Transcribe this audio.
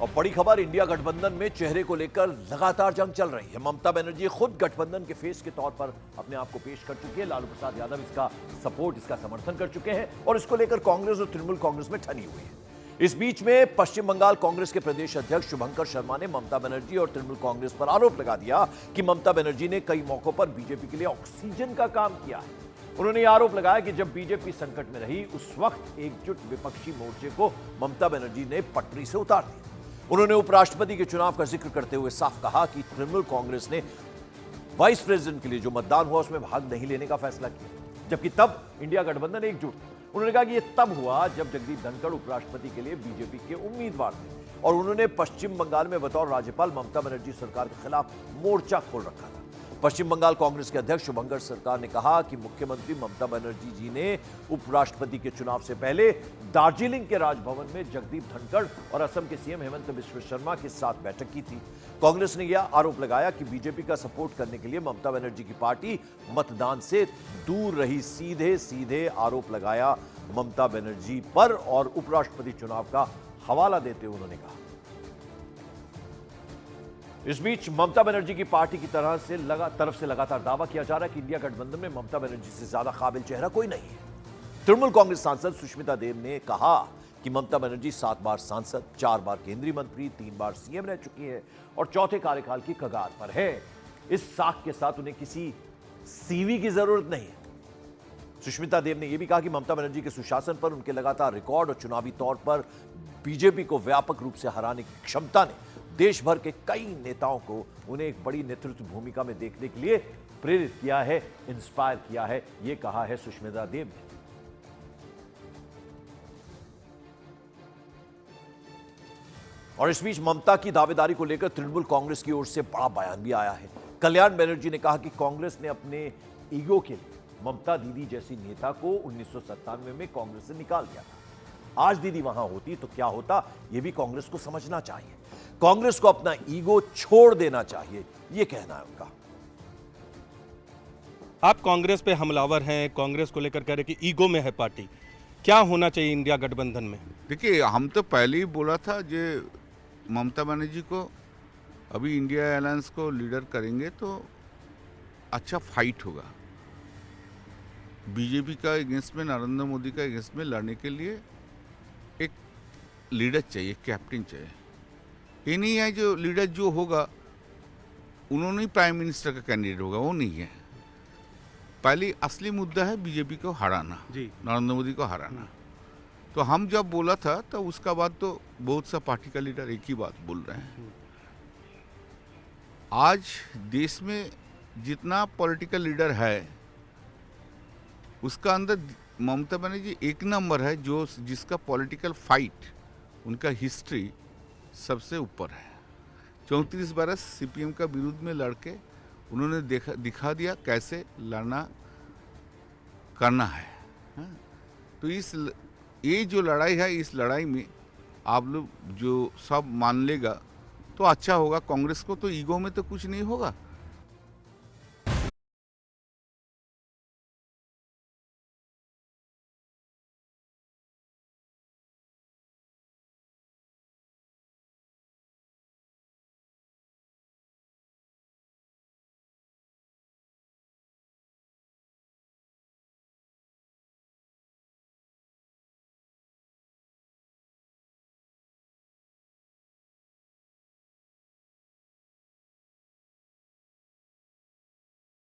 और बड़ी खबर, इंडिया गठबंधन में चेहरे को लेकर लगातार जंग चल रही है। ममता बनर्जी खुद गठबंधन के फेस के तौर पर अपने आप को पेश कर चुकी है। लालू प्रसाद यादव इसका सपोर्ट, इसका समर्थन कर चुके हैं और इसको लेकर कांग्रेस और तृणमूल कांग्रेस में ठनी हुई है। इस बीच में पश्चिम बंगाल कांग्रेस के प्रदेश अध्यक्ष शुभंकर शर्मा ने ममता बनर्जी और तृणमूल कांग्रेस पर आरोप लगा दिया कि ममता बनर्जी ने कई मौकों पर बीजेपी के लिए ऑक्सीजन का काम किया है। उन्होंने यह आरोप लगाया कि जब बीजेपी संकट में रही उस वक्त एकजुट विपक्षी मोर्चे को ममता बनर्जी ने पटरी से उतार दिया। उन्होंने उपराष्ट्रपति के चुनाव का जिक्र करते हुए साफ कहा कि तृणमूल कांग्रेस ने वाइस प्रेसिडेंट के लिए जो मतदान हुआ उसमें भाग नहीं लेने का फैसला किया, जबकि तब इंडिया गठबंधन एकजुट था। उन्होंने कहा कि यह तब हुआ जब जगदीप धनखड़ उपराष्ट्रपति के लिए बीजेपी के उम्मीदवार थे और उन्होंने पश्चिम बंगाल में बतौर राज्यपाल ममता बनर्जी सरकार के खिलाफ मोर्चा खोल रखा था। पश्चिम बंगाल कांग्रेस के अध्यक्ष शुभंकर सरकार ने कहा कि मुख्यमंत्री ममता बनर्जी जी ने उपराष्ट्रपति के चुनाव से पहले दार्जिलिंग के राजभवन में जगदीप धनखड़ और असम के सीएम हेमंत बिस्व शर्मा के साथ बैठक की थी। कांग्रेस ने यह आरोप लगाया कि बीजेपी का सपोर्ट करने के लिए ममता बनर्जी की पार्टी मतदान से दूर रही। सीधे सीधे आरोप लगाया ममता बनर्जी पर और उपराष्ट्रपति चुनाव का हवाला देते हुए उन्होंने कहा, इस बीच ममता बनर्जी की पार्टी की तरफ से लगातार दावा किया जा रहा है कि इंडिया गठबंधन में ममता बनर्जी से ज्यादा काबिल चेहरा कोई नहीं है। तृणमूल कांग्रेस सांसद सुष्मिता देव ने कहा कि ममता बनर्जी 7 बार सांसद, 4 बार केंद्रीय मंत्री, 3 बार सीएम रह चुकी है और चौथे कार्यकाल की कगार पर है। इस साख के साथ उन्हें किसी सीवी की जरूरत नहीं है। सुष्मिता देव ने यह भी कहा कि ममता बनर्जी के सुशासन पर, उनके लगातार रिकॉर्ड और चुनावी तौर पर बीजेपी को व्यापक रूप से हराने की क्षमता ने देश भर के कई नेताओं को उन्हें एक बड़ी नेतृत्व भूमिका में देखने के लिए प्रेरित किया है, इंस्पायर किया है। यह कहा है सुष्मिता देव ने। और इस बीच ममता की दावेदारी को लेकर तृणमूल कांग्रेस की ओर से बड़ा बयान भी आया है। कल्याण बनर्जी ने कहा कि कांग्रेस ने अपने ईगो के लिए ममता दीदी जैसी नेता को 1997 में कांग्रेस से निकाल दिया था। आज दीदी वहां होती तो क्या होता, यह भी कांग्रेस को समझना चाहिए। कांग्रेस को अपना ईगो छोड़ देना चाहिए, यह कहना है उनका। आप कांग्रेस पे हमलावर हैं, कांग्रेस को लेकर कह रहे कि ईगो में है पार्टी। क्या होना चाहिए इंडिया गठबंधन में? देखिए, हम तो पहले ही बोला था जे ममता बनर्जी को अभी इंडिया अलायंस को लीडर करेंगे तो अच्छा फाइट होगा। बीजेपी का अगेंस्ट में, नरेंद्र मोदी का अगेंस्ट में लड़ने के लिए एक लीडर चाहिए, कैप्टन चाहिए। ये नहीं है जो लीडर जो होगा उन्होंने ही प्राइम मिनिस्टर का कैंडिडेट होगा, वो नहीं है। पहले असली मुद्दा है बीजेपी को हराना, नरेंद्र मोदी को हराना। तो हम जब बोला था तो उसका बाद तो बहुत सा पार्टी का लीडर एक ही बात बोल रहे हैं। आज देश में जितना पॉलिटिकल लीडर है उसका अंदर ममता बनर्जी एक नंबर है, जो जिसका पॉलिटिकल फाइट, उनका हिस्ट्री सबसे ऊपर है। 34 बरस सीपीएम का विरुद्ध में लड़के उन्होंने दिखा दिया कैसे लड़ना करना है। तो ये जो लड़ाई है, इस लड़ाई में आप लोग जो सब मान लेगा तो अच्छा होगा। कांग्रेस को तो ईगो में तो कुछ नहीं होगा।